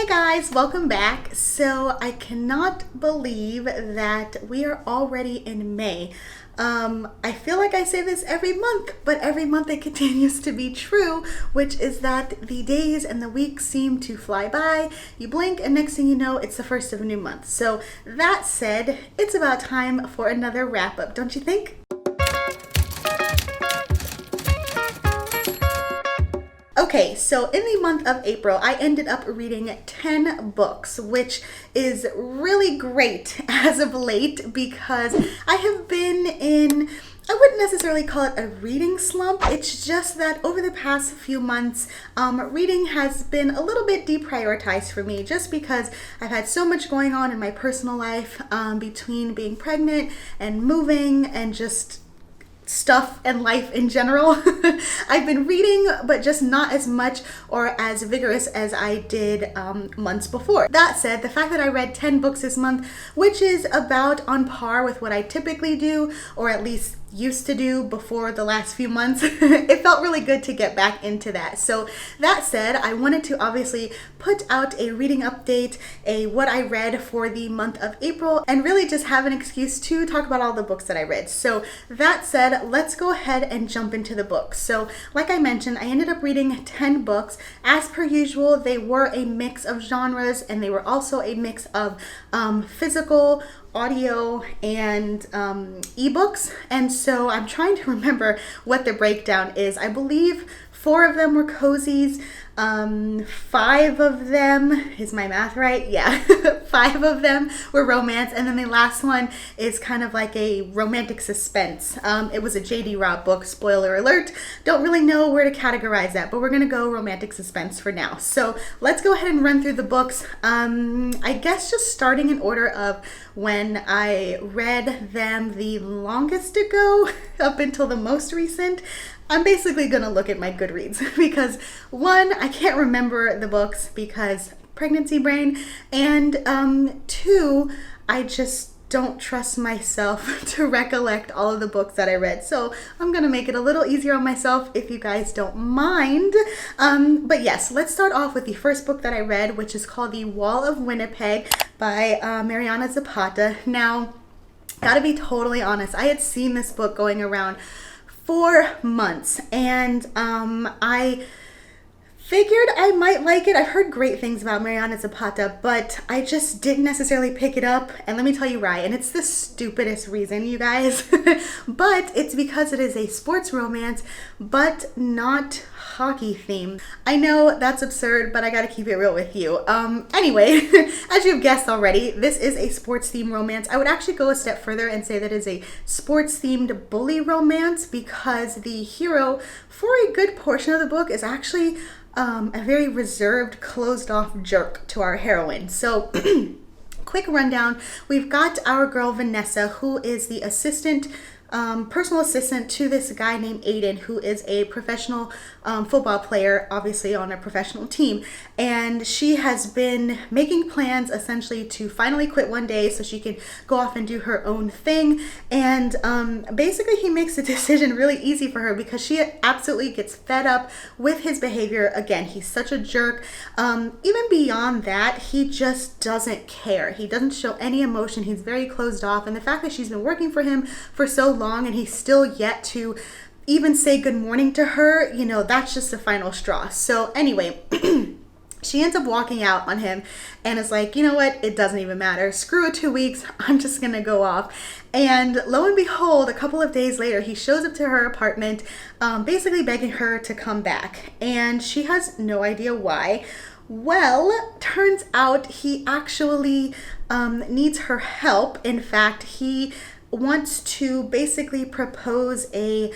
Hey guys, welcome back. So I cannot believe that we are already in May. I feel like I say this every month, but every month it continues to be true, which is that the days and the weeks seem to fly by. You blink and next thing you know, it's the first of a new month. So that said, it's about time for another wrap up, don't you think? Okay, so in the month of April, I ended up reading 10 books, which is really great as of late because I have been in, I wouldn't necessarily call it a reading slump. It's just that over the past few months, reading has been a little bit deprioritized for me just because I've had so much going on in my personal life between being pregnant and moving and just stuff and life in general. I've been reading, but just not as much or as vigorous as I did months before. That said, the fact that I read 10 books this month, which is about on par with what I typically do, or at least used to do before the last few months, it felt really good to get back into that. So that said, I wanted to obviously put out a reading update, a what I read for the month of April, and really just have an excuse to talk about all the books that I read. So that said, let's go ahead and jump into the books. So like I mentioned, I ended up reading 10 books. As per usual, they were a mix of genres and they were also a mix of physical, audio, and ebooks. And so I'm trying to remember what the breakdown is. I believe 4 of them were cozies. 5 of them, is my math right? Yeah, 5 of them were romance, and then the last one is kind of like a romantic suspense. It was a J.D. Robb book, spoiler alert. Don't really know where to categorize that, but we're gonna go romantic suspense for now. So let's go ahead and run through the books. I guess just starting in order of when I read them the longest ago up until the most recent. I'm basically gonna look at my Goodreads because 1, I can't remember the books because pregnancy brain, and 2, I just don't trust myself to recollect all of the books that I read. So I'm gonna make it a little easier on myself if you guys don't mind. But yes, let's start off with the first book that I read, which is called The Wall of Winnipeg by Mariana Zapata. Now, gotta be totally honest, I had seen this book going around for months, and I figured I might like it. I've heard great things about Mariana Zapata, but I just didn't necessarily pick it up, and let me tell you why. And it's the stupidest reason, you guys, but it's because it is a sports romance, but not hockey themed. I know that's absurd, but I gotta keep it real with you. Anyway, as you've guessed already, this is a sports themed romance. I would actually go a step further and say that is a sports themed bully romance because the hero, for a good portion of the book, is actually a very reserved, closed-off jerk to our heroine. So, quick rundown. We've got our girl Vanessa, who is the personal assistant to this guy named Aiden, who is a professional football player, obviously on a professional team. And she has been making plans essentially to finally quit one day so she can go off and do her own thing. And basically he makes the decision really easy for her because she absolutely gets fed up with his behavior. Again, he's such a jerk. Even beyond that, he just doesn't care. He doesn't show any emotion. He's very closed off. And the fact that she's been working for him for so long and he's still yet to even say good morning to her, you know, that's just the final straw. So anyway, she ends up walking out on him and is like, you know what, it doesn't even matter. Screw it, 2 weeks, I'm just gonna go off. And lo and behold, a couple of days later, he shows up to her apartment, basically begging her to come back. And she has no idea why. Well, turns out he actually needs her help. In fact, he wants to basically propose a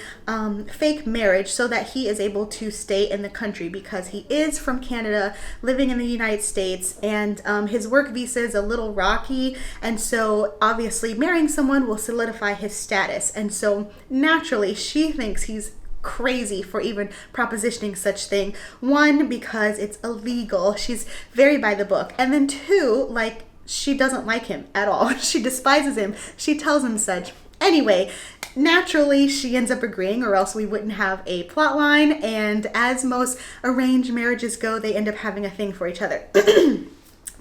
fake marriage so that he is able to stay in the country because he is from Canada living in the United States, and his work visa is a little rocky, and so obviously marrying someone will solidify his status. And so naturally she thinks he's crazy for even propositioning such thing. 1, because it's illegal. She's very by the book. And then 2, like, she doesn't like him at all. She despises him. She tells him such. Anyway, naturally, she ends up agreeing, or else we wouldn't have a plot line. And as most arranged marriages go, they end up having a thing for each other.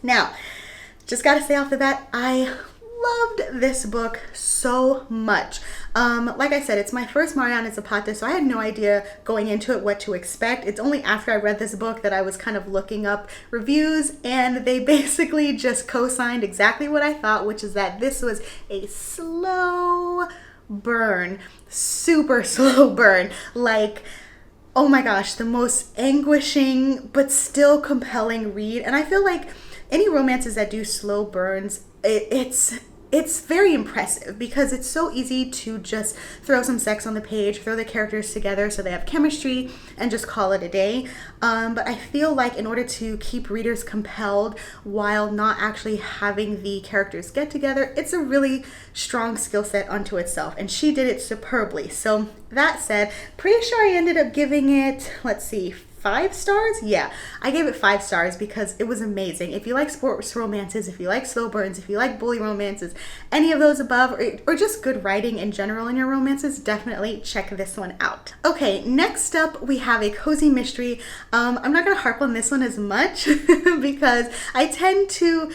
Now, just gotta say off the bat, I loved this book so much. Like I said, it's my first Mariana Zapata, so I had no idea going into it what to expect. It's only after I read this book that I was kind of looking up reviews, and they basically just co-signed exactly what I thought, which is that this was a slow burn, super slow burn. Like, oh my gosh, the most anguishing but still compelling read. And I feel like any romances that do slow burns, it's very impressive because it's so easy to just throw some sex on the page, throw the characters together so they have chemistry, and just call it a day. But I feel like in order to keep readers compelled while not actually having the characters get together, it's a really strong skill set unto itself, and she did it superbly. So that said, pretty sure I ended up giving it, let's see, 5 stars? Yeah, I gave it 5 stars because it was amazing. If you like sports romances, if you like slow burns, if you like bully romances, any of those above, or just good writing in general in your romances, definitely check this one out. Okay, next up we have a cozy mystery. I'm not gonna harp on this one as much because I tend to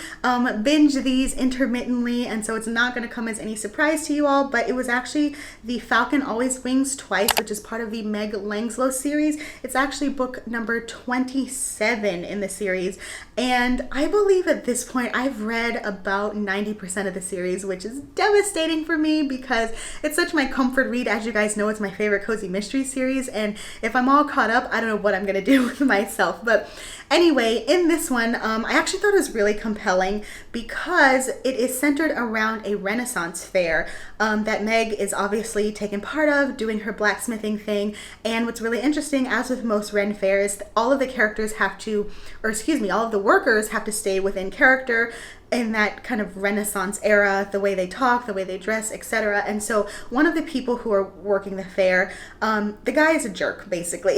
binge these intermittently, and so it's not gonna come as any surprise to you all, but it was actually the Falcon Always Wings Twice, which is part of the Meg Langslow series. It's actually book number 27 in the series, and I believe at this point I've read about 90% of the series, which is devastating for me because it's such my comfort read. As you guys know, it's my favorite cozy mystery series, and if I'm all caught up, I don't know what I'm gonna do with myself. But anyway, in this one, I actually thought it was really compelling because it is centered around a Renaissance fair that Meg is obviously taking part of, doing her blacksmithing thing. And what's really interesting, as with most Ren fairs, all of the characters have to, or excuse me, all of the workers have to stay within character in that kind of Renaissance era, the way they talk, the way they dress, etc. And so one of the people who are working the fair, the guy is a jerk, basically.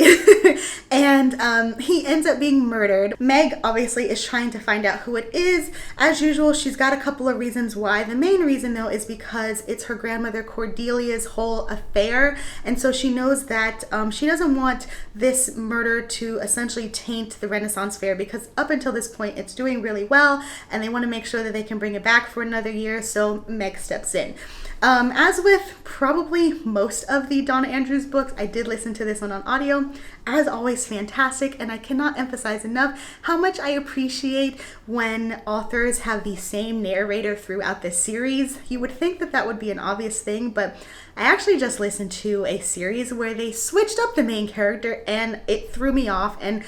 And he ends up being murdered. Meg obviously is trying to find out who it is. As usual, she's got a couple of reasons why. The main reason, though, is because it's her grandmother Cordelia's whole affair. And so she knows that she doesn't want this murder to essentially taint the Renaissance fair, because up until this point, it's doing really well, and they want to make sure that they can bring it back for another year, so Meg steps in. As with probably most of the Donna Andrews books, I did listen to this one on audio. As always, fantastic, and I cannot emphasize enough how much I appreciate when authors have the same narrator throughout the series. You would think that that would be an obvious thing, but I actually just listened to a series where they switched up the main character, and it threw me off, and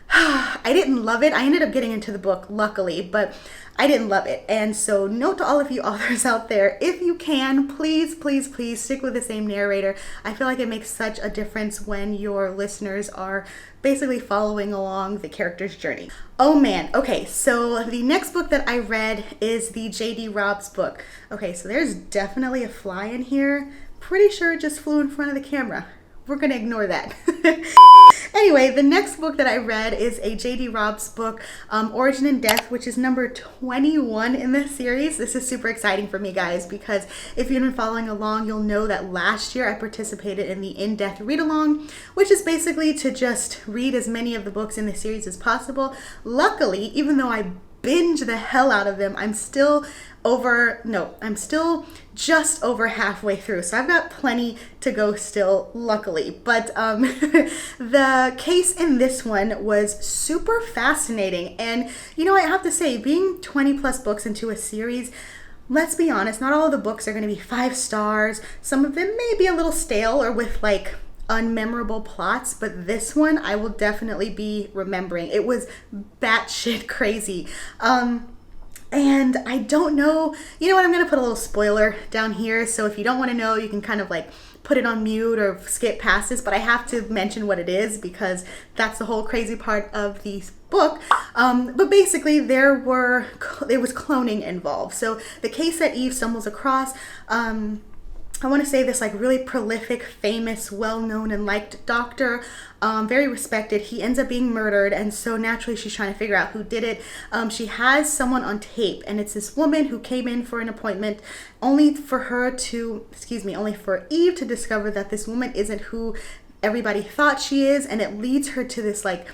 I didn't love it. I ended up getting into the book, luckily, but I didn't love it. And so note to all of you authors out there, if you can, please, please, please stick with the same narrator. I feel like it makes such a difference when your listeners are basically following along the character's journey. Oh man, okay, so the next book that I read is the J.D. Robb's book. Okay, so there's definitely a fly in here. Pretty sure it just flew in front of the camera. We're gonna ignore that. Anyway, the next book that I read is a J.D. Robb's book, Origin and Death, which is number 21 in the series. This is super exciting for me, guys, because if you've been following along, you'll know that last year I participated in the In-Depth Read-Along, which is basically to just read as many of the books in the series as possible. Luckily, even though I binge the hell out of them, I'm still just over halfway through, so I've got plenty to go still, luckily. But the case in this one was super fascinating, and you know, I have to say, being 20 plus books into a series, let's be honest, not all of the books are going to be 5 stars. Some of them may be a little stale or with like unmemorable plots, but this one I will definitely be remembering. It was batshit crazy. And I don't know, you know what, I'm going to put a little spoiler down here, so if you don't want to know, you can kind of like put it on mute or skip past this, but I have to mention what it is because that's the whole crazy part of the book. But basically it was cloning involved. So the case that Eve stumbles across, I want to say this like really prolific, famous, well-known and liked doctor, very respected. He ends up being murdered, and so naturally she's trying to figure out who did it. She has someone on tape, and it's this woman who came in for an appointment only for Eve to discover that this woman isn't who everybody thought she is, and it leads her to this like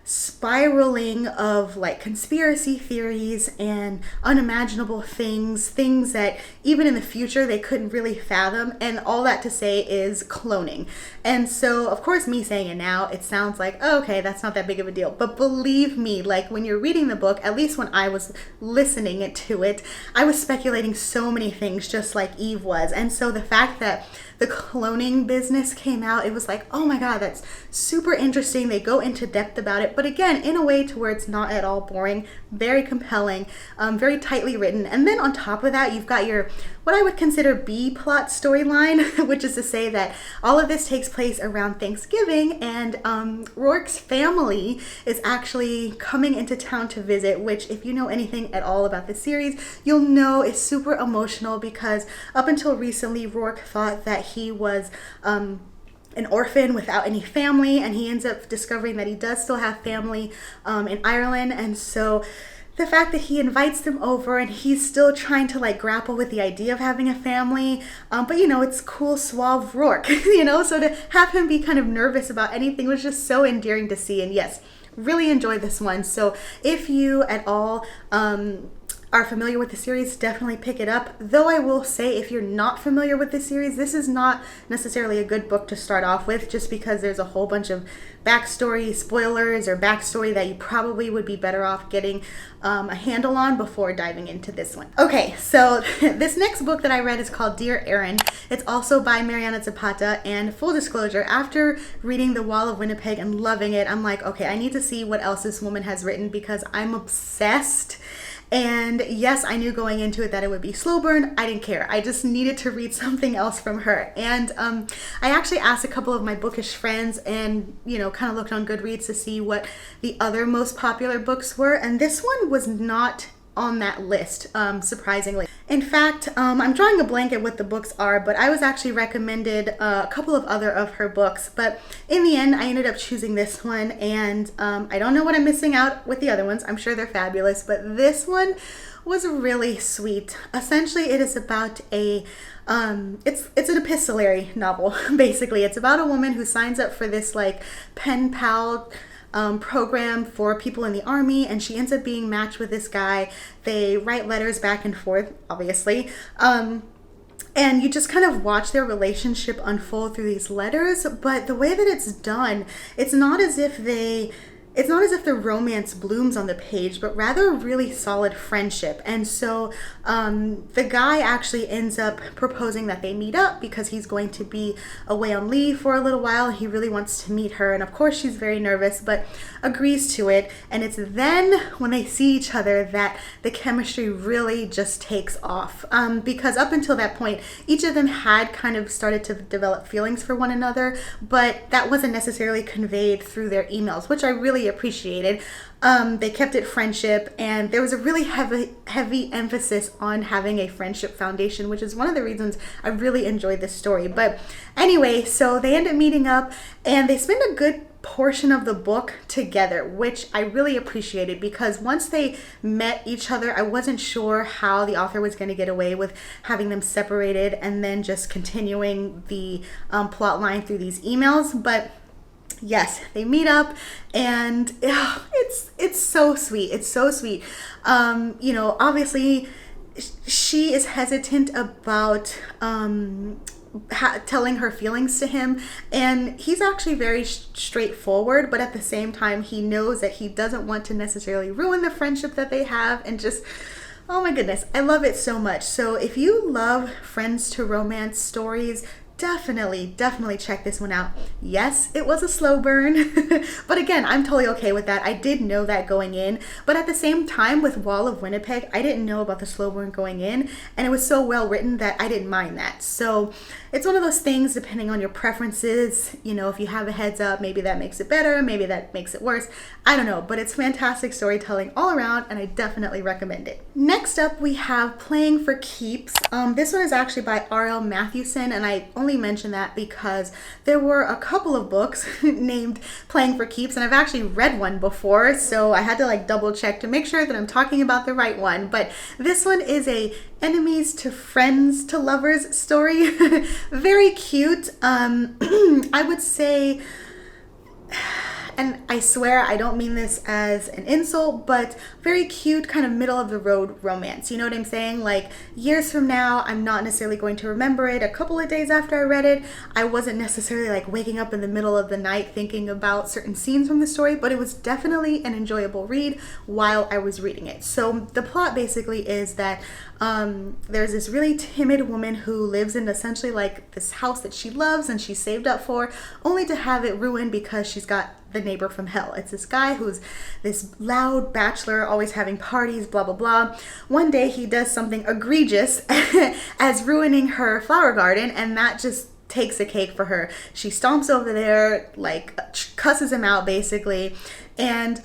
spiraling of like conspiracy theories and unimaginable things that even in the future they couldn't really fathom. And all that to say is cloning. And so of course, me saying it now, it sounds like, oh, okay, that's not that big of a deal. But believe me, like when you're reading the book, at least when I was listening to it, I was speculating so many things just like Eve was. And so the fact that the cloning business came out, it was like, oh my God, that's super interesting. They go into depth about it, but again, in a way to where it's not at all boring, very compelling, very tightly written. And then on top of that, you've got your, what I would consider B plot storyline, which is to say that all of this takes place around Thanksgiving, and Rourke's family is actually coming into town to visit, which if you know anything at all about the series, you'll know is super emotional, because up until recently, Rourke thought that he was an orphan without any family, and he ends up discovering that he does still have family in Ireland. And so the fact that he invites them over and he's still trying to like grapple with the idea of having a family, but you know, it's cool, suave Rourke, you know, so to have him be kind of nervous about anything was just so endearing to see. And yes, really enjoyed this one. So if you at all are familiar with the series, definitely pick it up. Though I will say, if you're not familiar with the series, this is not necessarily a good book to start off with, just because there's a whole bunch of backstory spoilers or backstory that you probably would be better off getting a handle on before diving into this one. Okay, so this next book that I read is called Dear Aaron. It's also by Mariana Zapata, and full disclosure, after reading The Wall of Winnipeg and loving it, I'm like, okay, I need to see what else this woman has written, because I'm obsessed. And yes, I knew going into it that it would be slow burn. I didn't care. I just needed to read something else from her. And I actually asked a couple of my bookish friends and, you know, kind of looked on Goodreads to see what the other most popular books were. And this one was not on that list, surprisingly. In fact, I'm drawing a blank at what the books are, but I was actually recommended a couple of other of her books. But in the end, I ended up choosing this one, and I don't know what I'm missing out with the other ones. I'm sure they're fabulous, but this one was really sweet. Essentially, it is about a it's an epistolary novel. Basically, it's about a woman who signs up for this like pen pal program for people in the army, and she ends up being matched with this guy. They write letters back and forth, obviously, and you just kind of watch their relationship unfold through these letters. But the way that it's done, it's not as if the romance blooms on the page, but rather a really solid friendship. And so the guy actually ends up proposing that they meet up because he's going to be away on leave for a little while. He really wants to meet her. And of course, she's very nervous, but agrees to it. And it's then when they see each other that the chemistry really just takes off. Because up until that point, each of them had kind of started to develop feelings for one another, but that wasn't necessarily conveyed through their emails, which I really appreciated. They kept it friendship, and there was a really heavy emphasis on having a friendship foundation, which is one of the reasons I really enjoyed this story. But anyway, so they end up meeting up, and they spend a good portion of the book together, which I really appreciated, because once they met each other, I wasn't sure how the author was going to get away with having them separated and then just continuing the plot line through these emails. But yes, they meet up, and it's so sweet. It's so sweet. You know, obviously she is hesitant about telling her feelings to him, and he's actually very straightforward, but at the same time he knows that he doesn't want to necessarily ruin the friendship that they have. And just, oh my goodness, I love it so much. So if you love friends to romance stories, definitely check this one out. Yes, it was a slow burn, but again, I'm totally okay with that. I did know that going in, but at the same time with Wall of Winnipeg, I didn't know about the slow burn going in, and it was so well written that I didn't mind that. So it's one of those things, depending on your preferences, you know, if you have a heads up, maybe that makes it better, maybe that makes it worse. I don't know, but it's fantastic storytelling all around, and I definitely recommend it. Next up, we have Playing for Keeps. This one is actually by R.L. Mathewson, and I only mention that because there were a couple of books named Playing for Keeps, and I've actually read one before, so I had to like double check to make sure that I'm talking about the right one. But this one is a enemies to friends to lovers story. Very cute. I would say And I swear I don't mean this as an insult, but very cute, kind of middle of the road romance. You know what I'm saying? Like years from now, I'm not necessarily going to remember it. A couple of days after I read it, I wasn't necessarily like waking up in the middle of the night thinking about certain scenes from the story, but it was definitely an enjoyable read while I was reading it. So the plot basically is that there's this really timid woman who lives in essentially like this house that she loves and she saved up for, only to have it ruined because she's got the neighbor from hell. It's this guy who's this loud bachelor, always having parties, blah, blah, blah. One day he does something egregious as ruining her flower garden, and that just takes a cake for her. She stomps over there, like cusses him out basically. And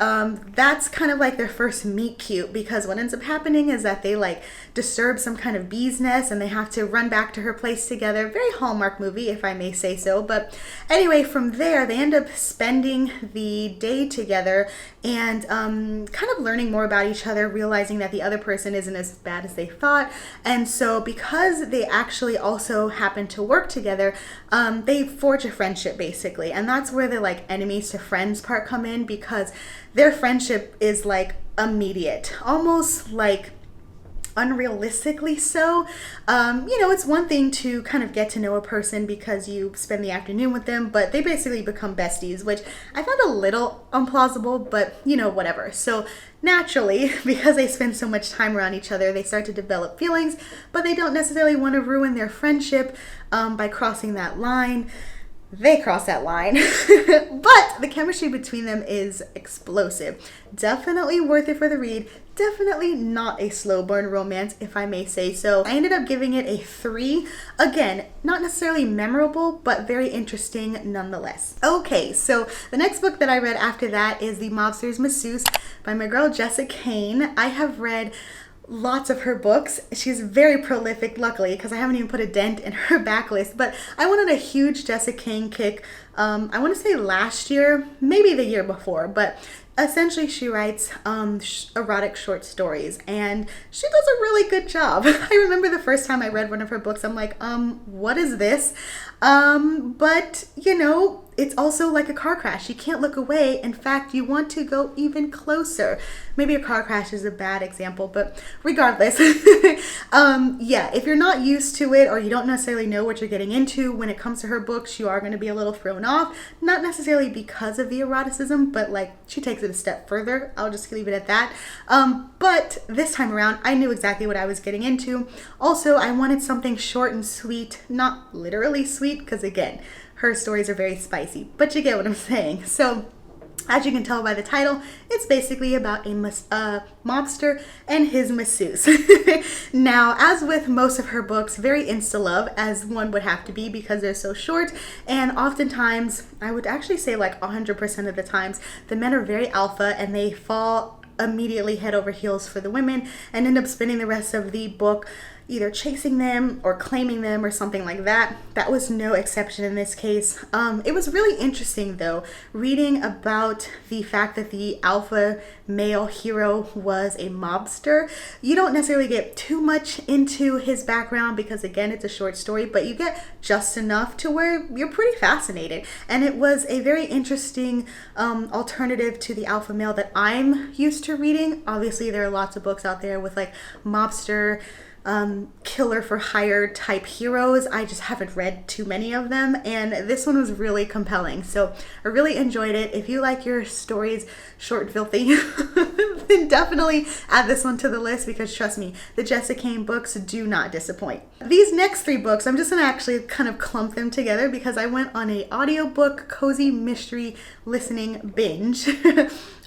that's kind of like their first meet cute, because what ends up happening is that they like disturb some kind of bee's nest and they have to run back to her place together. Very Hallmark movie, if I may say so. But anyway, from there they end up spending the day together and kind of learning more about each other, realizing that the other person isn't as bad as they thought. And so because they actually also happen to work together, they forge a friendship basically. And that's where the like enemies to friends part come in, because their friendship is like immediate, almost like unrealistically so. It's one thing to kind of get to know a person because you spend the afternoon with them, but they basically become besties, which I found a little implausible, but whatever. So naturally, because they spend so much time around each other, they start to develop feelings, but they don't necessarily want to ruin their friendship by crossing that line. They cross that line, but the chemistry between them is explosive. Definitely worth it for the read. Definitely not a slow burn romance, if I may say so. I ended up giving it a 3. Again, not necessarily memorable, but very interesting nonetheless. Okay, so the next book that I read after that is The Mobster's Masseuse by my girl Jessa Kane. I have read lots of her books. She's very prolific, luckily, because I haven't even put a dent in her backlist. But I went on a huge Jessa Kane kick, I want to say last year, maybe the year before, but essentially she writes erotic short stories and she does a really good job. I remember the first time I read one of her books, I'm like, what is this? But it's also like a car crash. You can't look away. In fact, you want to go even closer. Maybe a car crash is a bad example, but regardless, if you're not used to it or you don't necessarily know what you're getting into when it comes to her books, you are going to be a little thrown off. Not necessarily because of the eroticism, but like she takes it a step further. I'll just leave it at that. But this time around, I knew exactly what I was getting into. Also, I wanted something short and sweet, not literally sweet, because again, her stories are very spicy, but you get what I'm saying. So as you can tell by the title, it's basically about a mobster and his masseuse. Now, as with most of her books, very insta-love, as one would have to be because they're so short, and oftentimes, I would actually say like 100% of the times, the men are very alpha and they fall immediately head over heels for the women and end up spending the rest of the book either chasing them or claiming them or something like that. That was no exception in this case. It was really interesting though, reading about the fact that the alpha male hero was a mobster. You don't necessarily get too much into his background because again, it's a short story, but you get just enough to where you're pretty fascinated. And it was a very interesting alternative to the alpha male that I'm used to reading. Obviously, there are lots of books out there with like mobster, killer for hire type heroes. I just haven't read too many of them, and this one was really compelling, so I really enjoyed it. If you like your stories short and filthy, then definitely add this one to the list, because trust me, the Jessa Kane books do not disappoint. These next 3 books, I'm just gonna actually kind of clump them together because I went on a audiobook cozy mystery listening binge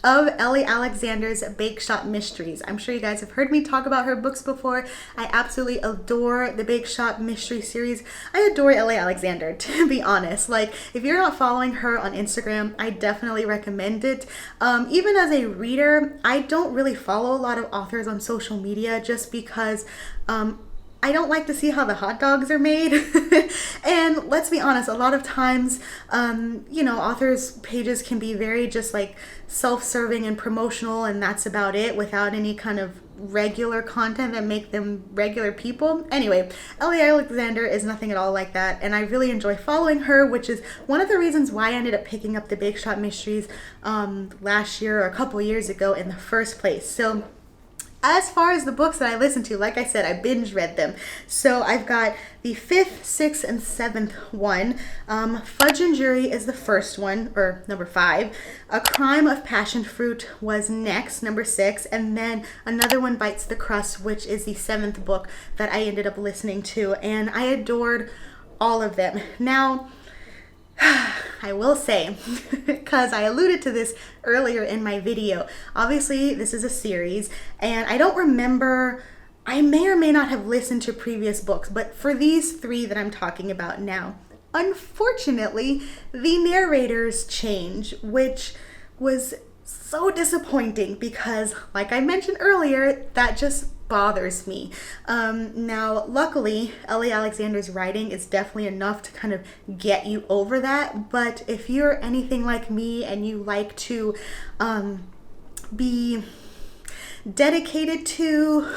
of Ellie Alexander's Bake Shop Mysteries. I'm sure you guys have heard me talk about her books before. I absolutely adore the Bake Shop Mystery series. I adore Ellie Alexander, to be honest. Like, if you're not following her on Instagram, I definitely recommend it. Even as a reader, I don't really follow a lot of authors on social media just because I don't like to see how the hot dogs are made. And let's be honest, a lot of times, authors' pages can be very just like self-serving and promotional, and that's about it, without any kind of regular content that make them regular people. Anyway, Ellie Alexander is nothing at all like that, and I really enjoy following her, which is one of the reasons why I ended up picking up the Bake Shop Mysteries last year or a couple years ago in the first place. So as far as the books that I listened to, like I said, I binge read them. So I've got the 5th, 6th, and 7th one. Fudge and Jewelry is the first one, or number 5. A Crime of Passion Fruit was next, number 6. And then another one, Bites the Crust, which is the 7th book that I ended up listening to. And I adored all of them. Now, I will say, because I alluded to this earlier in my video, obviously this is a series, and I don't remember, I may or may not have listened to previous books, but for these 3 that I'm talking about now, unfortunately, the narrators change, which was so disappointing because, like I mentioned earlier, that just bothers me. Now, luckily, Ellie Alexander's writing is definitely enough to kind of get you over that, but if you're anything like me and you like to be dedicated to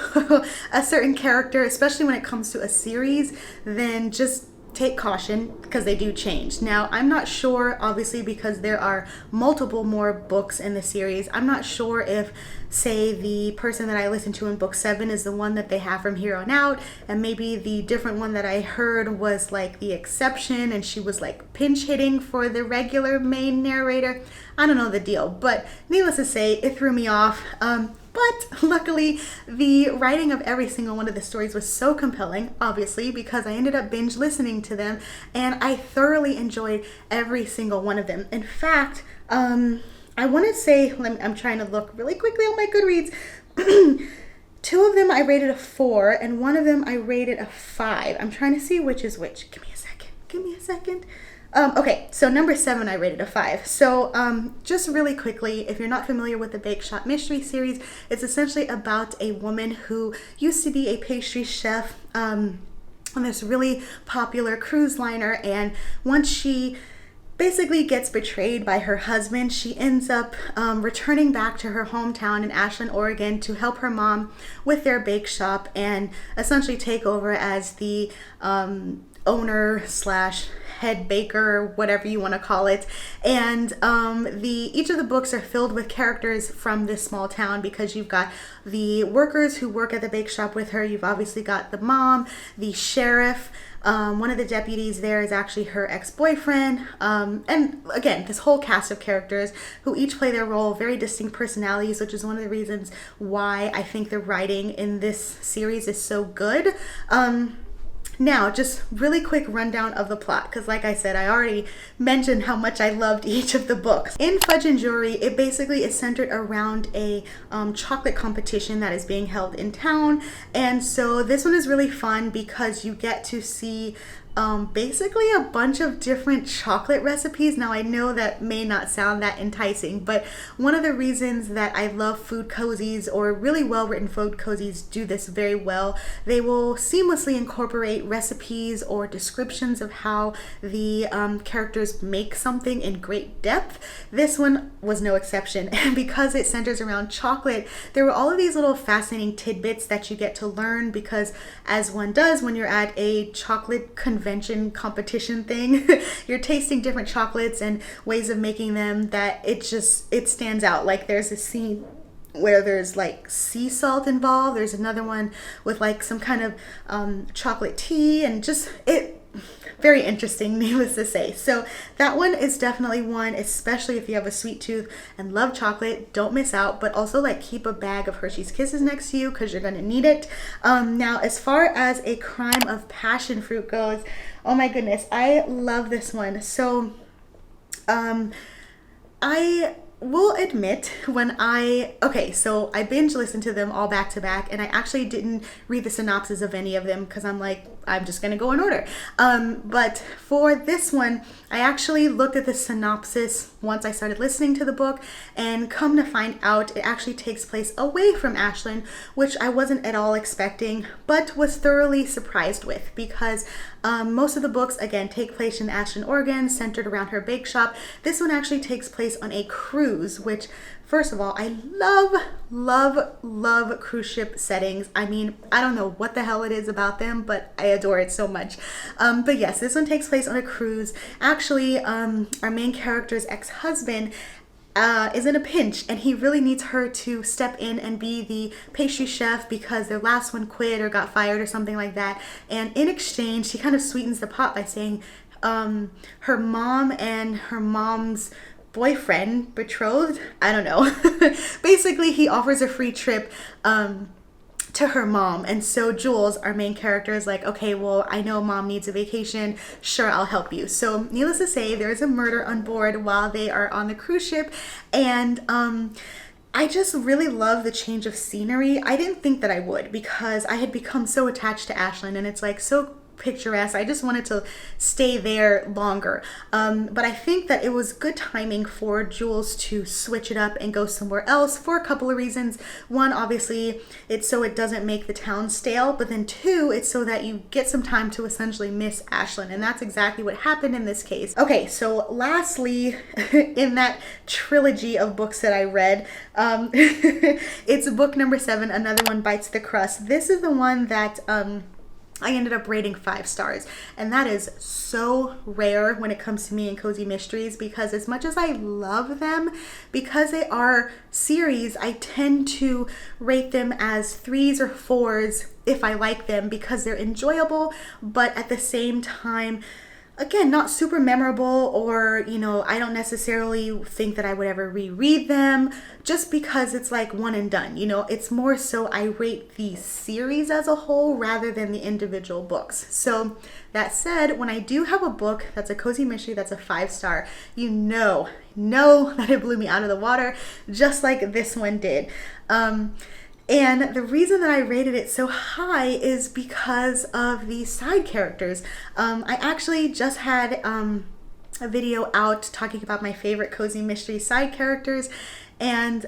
a certain character, especially when it comes to a series, then just take caution because they do change. Now, I'm not sure, obviously, because there are multiple more books in the series, I'm not sure if, say, the person that I listened to in book 7 is the one that they have from here on out, and maybe the different one that I heard was like the exception and she was like pinch hitting for the regular main narrator. I don't know the deal, but needless to say, it threw me off. But luckily, the writing of every single one of the stories was so compelling, obviously, because I ended up binge listening to them, and I thoroughly enjoyed every single one of them. In fact, I want to say, I'm trying to look really quickly on my Goodreads. 2 of them I rated a 4, and one of them I rated a 5. I'm trying to see which is which. Give me a second. Okay, so number 7 I rated a 5. So just really quickly, if you're not familiar with the Bake Shop Mystery series, it's essentially about a woman who used to be a pastry chef on this really popular cruise liner, and once she basically gets betrayed by her husband, she ends up returning back to her hometown in Ashland, Oregon to help her mom with their bake shop and essentially take over as the owner slash head baker, whatever you want to call it. And each of the books are filled with characters from this small town, because you've got the workers who work at the bake shop with her. You've obviously got the mom, the sheriff. One of the deputies there is actually her ex-boyfriend. And again, this whole cast of characters who each play their role, very distinct personalities, which is one of the reasons why I think the writing in this series is so good. Now, just really quick rundown of the plot, because like I said, I already mentioned how much I loved each of the books. In Fudge and Jewelry, it basically is centered around a chocolate competition that is being held in town. And so this one is really fun because you get to see basically a bunch of different chocolate recipes. Now, I know that may not sound that enticing, but one of the reasons that I love food cozies, or really well-written food cozies, do this very well, they will seamlessly incorporate recipes or descriptions of how the characters make something in great depth. This one was no exception, and because it centers around chocolate, there were all of these little fascinating tidbits that you get to learn, because as one does when you're at a chocolate convention competition thing, you're tasting different chocolates and ways of making them that it stands out. Like, there's a scene where there's like sea salt involved. There's another one with like some kind of chocolate tea, and just very interesting, needless to say. So that one is definitely one, especially if you have a sweet tooth and love chocolate, don't miss out. But also, like, keep a bag of Hershey's Kisses next to you because you're gonna need it. Now, as far as A Crime of Passion Fruit goes, oh my goodness, I love this one. So I will admit so I binge listened to them all back to back, and I actually didn't read the synopsis of any of them because I'm like, I'm just gonna go in order. But for this one, I actually looked at the synopsis once I started listening to the book, and come to find out it actually takes place away from Ashlyn, which I wasn't at all expecting, but was thoroughly surprised with, because most of the books, again, take place in Ashlyn, Oregon, centered around her bake shop. This one actually takes place on a cruise, which, first of all, I love cruise ship settings. I mean, I don't know what the hell it is about them, but I adore it so much. But yes, this one takes place on a cruise. Actually, our main character's ex-husband is in a pinch, and he really needs her to step in and be the pastry chef because their last one quit or got fired or something like that. And in exchange, she kind of sweetens the pot by saying her mom and her mom's boyfriend, betrothed, I don't know. Basically, he offers a free trip to her mom. And so Jules, our main character, is like, okay, well, I know mom needs a vacation. Sure, I'll help you. So needless to say, there is a murder on board while they are on the cruise ship. And I just really love the change of scenery. I didn't think that I would, because I had become so attached to Ashlyn, and it's like so picturesque. I just wanted to stay there longer. But I think that it was good timing for Jules to switch it up and go somewhere else for a couple of reasons. One, obviously, it's so it doesn't make the town stale, but then two, it's so that you get some time to essentially miss Ashlyn, and that's exactly what happened in this case. Okay, so lastly, in that trilogy of books that I read, it's book number 7, Another One Bites the Crust. This is the one that I ended up rating 5 stars, and that is so rare when it comes to me and cozy mysteries, because as much as I love them, because they are series, I tend to rate them as 3s or 4s if I like them, because they're enjoyable, but at the same time, again, not super memorable, or, you know, I don't necessarily think that I would ever reread them, just because it's like one and done. You know, it's more so I rate the series as a whole rather than the individual books. So that said, when I do have a book that's a cozy mystery that's a 5-star, you know that it blew me out of the water, just like this one did. And the reason that I rated it so high is because of the side characters. I actually just had a video out talking about my favorite cozy mystery side characters, and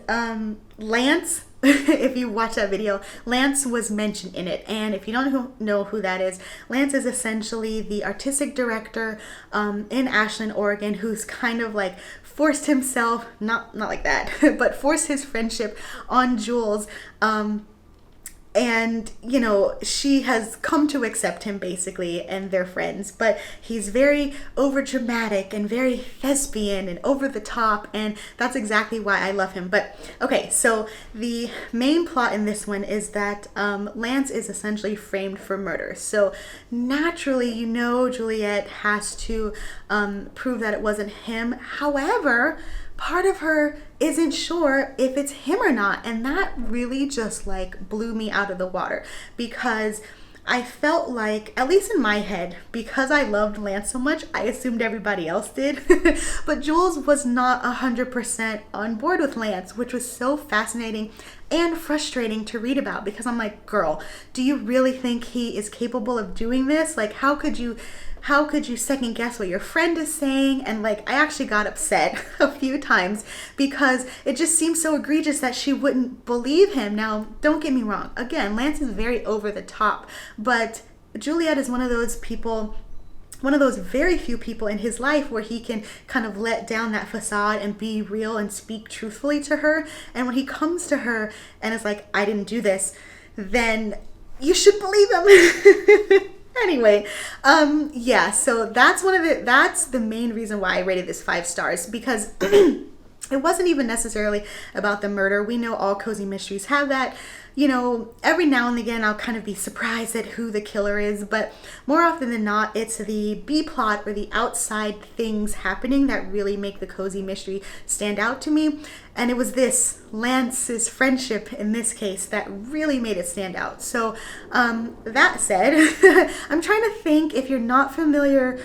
Lance, if you watch that video, Lance was mentioned in it. And if you don't know who that is, Lance is essentially the artistic director in Ashlyn, Oregon, who's kind of like forced himself, not like that, but forced his friendship on Jules. And, you know, she has come to accept him basically, and they're friends, but he's very over dramatic and very thespian and over the top, and that's exactly why I love him. But okay, so the main plot in this one is that Lance is essentially framed for murder. So naturally, you know, Juliet has to prove that it wasn't him. However, part of her isn't sure if it's him or not, and that really just like blew me out of the water, because I felt like, at least in my head, because I loved Lance so much, I assumed everybody else did. But Jules was not 100% on board with Lance, which was so fascinating and frustrating to read about, because I'm like, girl, do you really think he is capable of doing this? Like, how could you second guess what your friend is saying? And like, I actually got upset a few times because it just seems so egregious that she wouldn't believe him. Now, don't get me wrong. Again, Lance is very over the top, but Juliet is one of those people, one of those very few people in his life where he can kind of let down that facade and be real and speak truthfully to her. And when he comes to her and is like, I didn't do this, then you should believe him. Anyway, yeah, so that's the main reason why I rated this 5 stars, because it wasn't even necessarily about the murder. We know all cozy mysteries have that. You know, every now and again, I'll kind of be surprised at who the killer is, but more often than not, it's the B plot or the outside things happening that really make the cozy mystery stand out to me. And it was this, Lance's friendship in this case, that really made it stand out. So that said, I'm trying to think, if you're not familiar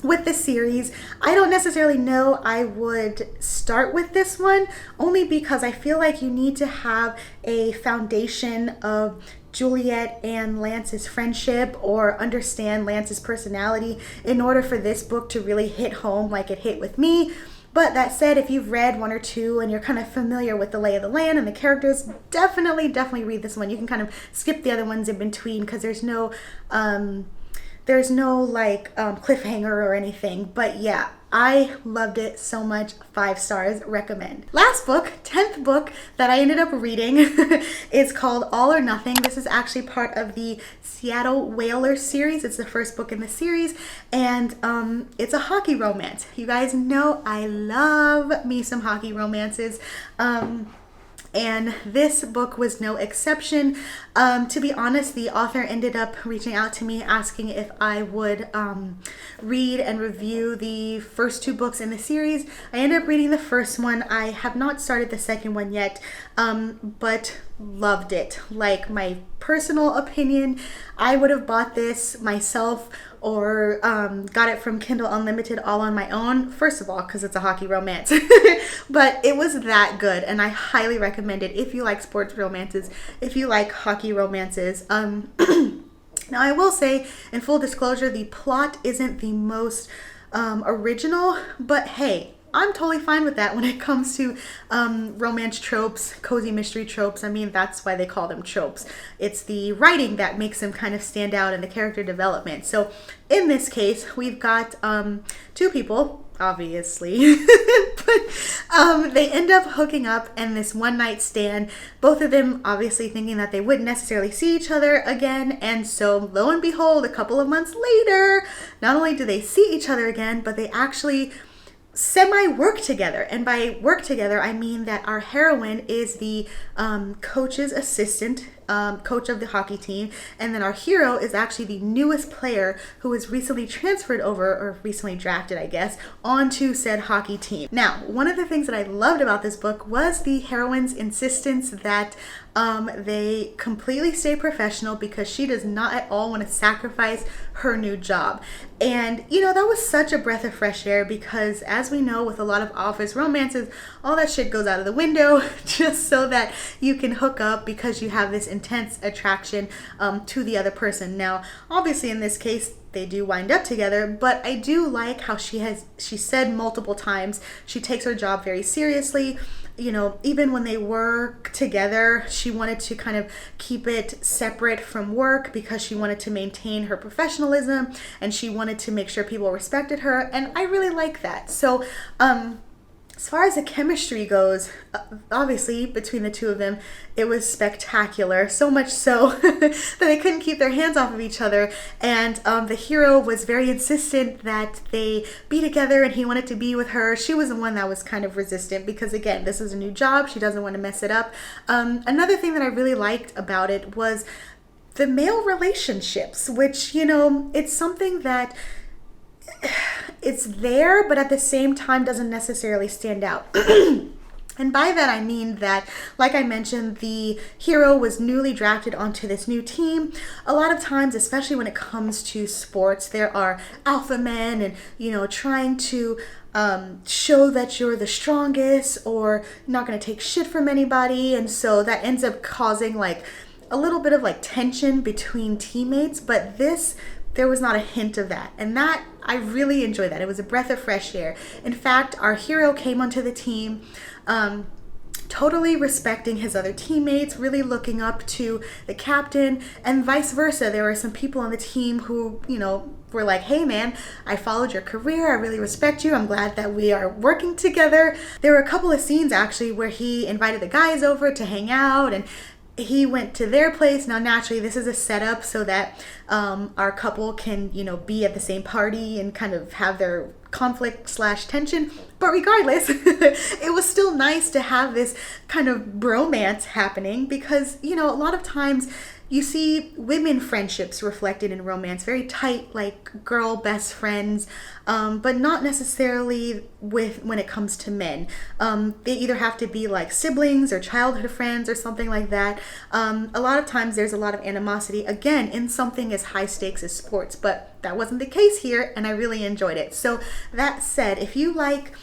with the series. I don't necessarily know I would start with this one, only because I feel like you need to have a foundation of Juliet and Lance's friendship, or understand Lance's personality, in order for this book to really hit home like it hit with me. But that said, if you've read one or two and you're kind of familiar with the lay of the land and the characters, definitely read this one. You can kind of skip the other ones in between, because there's no like cliffhanger or anything. But yeah, I loved it so much. 5 stars, recommend. Last book, 10th book that I ended up reading is called All or Nothing. This is actually part of the Seattle Whaler series. It's the first book in the series, and it's a hockey romance. You guys know I love me some hockey romances. And this book was no exception. To be honest, the author ended up reaching out to me asking if I would read and review the first 2 books in the series. I ended up reading the first one. I have not started the second one yet, but loved it. Like, my personal opinion, I would have bought this myself, or got it from Kindle Unlimited all on my own. First of all, because it's a hockey romance. But it was that good, and I highly recommend it if you like sports romances, if you like hockey romances. Now, I will say, in full disclosure, the plot isn't the most original, but hey, I'm totally fine with that when it comes to romance tropes, cozy mystery tropes. I mean, that's why they call them tropes. It's the writing that makes them kind of stand out, and the character development. So in this case, we've got 2 people, obviously, but they end up hooking up in this one-night stand, both of them obviously thinking that they wouldn't necessarily see each other again. And so lo and behold, a couple of months later, not only do they see each other again, but they actually semi-work together. And by work together, I mean that our heroine is the coach's assistant, coach of the hockey team, and then our hero is actually the newest player who was recently transferred over, or recently drafted, I guess, onto said hockey team. Now, one of the things that I loved about this book was the heroine's insistence that they completely stay professional, because she does not at all want to sacrifice her new job. And you know, that was such a breath of fresh air, because as we know, with a lot of office romances, all that shit goes out of the window just so that you can hook up, because you have this intense attraction to the other person. Now, obviously in this case, they do wind up together, but I do like how she said multiple times she takes her job very seriously. You know, even when they work together, she wanted to kind of keep it separate from work, because she wanted to maintain her professionalism, and she wanted to make sure people respected her, and I really like that. So as far as the chemistry goes, obviously between the 2 of them, it was spectacular. So much so that they couldn't keep their hands off of each other. And the hero was very insistent that they be together, and he wanted to be with her. She was the one that was kind of resistant, because again, this is a new job. She doesn't want to mess it up. Another thing that I really liked about it was the male relationships, which, you know, it's something that it's there, but at the same time doesn't necessarily stand out. And by that, I mean that, like I mentioned, the hero was newly drafted onto this new team. A lot of times, especially when it comes to sports, there are alpha men and, you know, trying to show that you're the strongest, or not going to take shit from anybody. And so that ends up causing like a little bit of like tension between teammates. But there was not a hint of that. And that, I really enjoyed that. It was a breath of fresh air. In fact, our hero came onto the team totally respecting his other teammates, really looking up to the captain, and vice versa. There were some people on the team who, you know, were like, hey man, I followed your career, I really respect you, I'm glad that we are working together. There were a couple of scenes actually where he invited the guys over to hang out, and he went to their place. Now, naturally, this is a setup so that our couple can, you know, be at the same party and kind of have their conflict/tension. But regardless, it was still nice to have this kind of bromance happening, because, you know, a lot of times you see women friendships reflected in romance, very tight, like girl best friends, but not necessarily when it comes to men. They either have to be like siblings or childhood friends or something like that. A lot of times there's a lot of animosity, again, in something as high stakes as sports, but that wasn't the case here, and I really enjoyed it. So that said, if you like,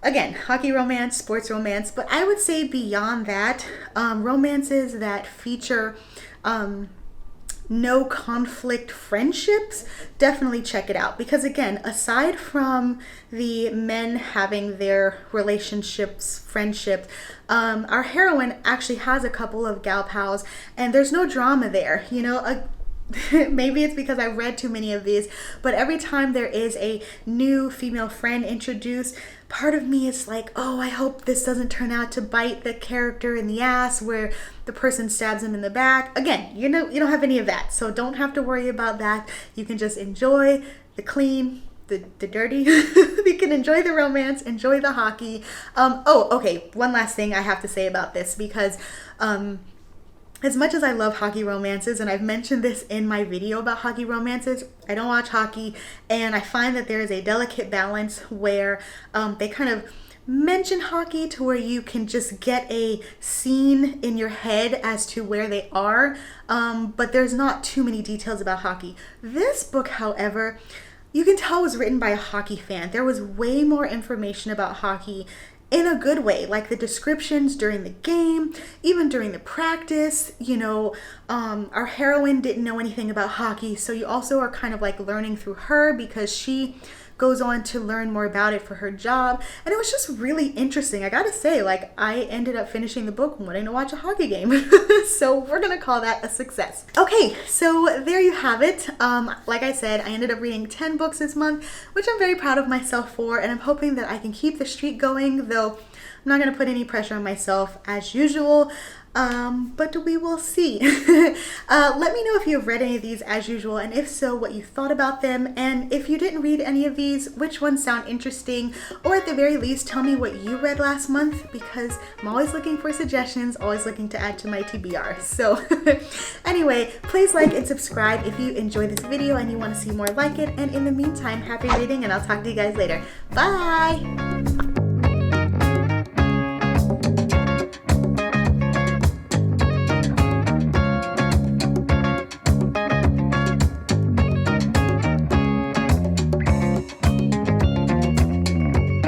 again, hockey romance, sports romance, but I would say beyond that, romances that feature no conflict friendships, definitely check it out. Because again, aside from the men having their relationships, friendships, our heroine actually has a couple of gal pals, and there's no drama there. You know, maybe it's because I've read too many of these, but every time there is a new female friend introduced, part of me is like, oh, I hope this doesn't turn out to bite the character in the ass where the person stabs him in the back. Again, you know, you don't have any of that, so don't have to worry about that. You can just enjoy the clean, the dirty. You can enjoy the romance, enjoy the hockey. Oh, okay, one last thing I have to say about this, because as much as I love hockey romances, and I've mentioned this in my video about hockey romances, I don't watch hockey, and I find that there is a delicate balance where they kind of mention hockey to where you can just get a scene in your head as to where they are, but there's not too many details about hockey. This book, however, you can tell was written by a hockey fan. There was way more information about hockey in a good way, like the descriptions during the game, even during the practice. You know, our heroine didn't know anything about hockey, so you also are kind of like learning through her, because she goes on to learn more about it for her job. And it was just really interesting. I gotta say, like, I ended up finishing the book wanting to watch a hockey game. So we're gonna call that a success. Okay, so there you have it. Like I said, I ended up reading 10 books this month, which I'm very proud of myself for, and I'm hoping that I can keep the streak going, though I'm not gonna put any pressure on myself as usual. But we will see. Let me know if you have read any of these as usual, and if so, what you thought about them. And if you didn't read any of these, which ones sound interesting, or at the very least, tell me what you read last month, because I'm always looking for suggestions, always looking to add to my TBR. So anyway, please like and subscribe if you enjoyed this video and you want to see more like it. And in the meantime, happy reading, and I'll talk to you guys later. Bye!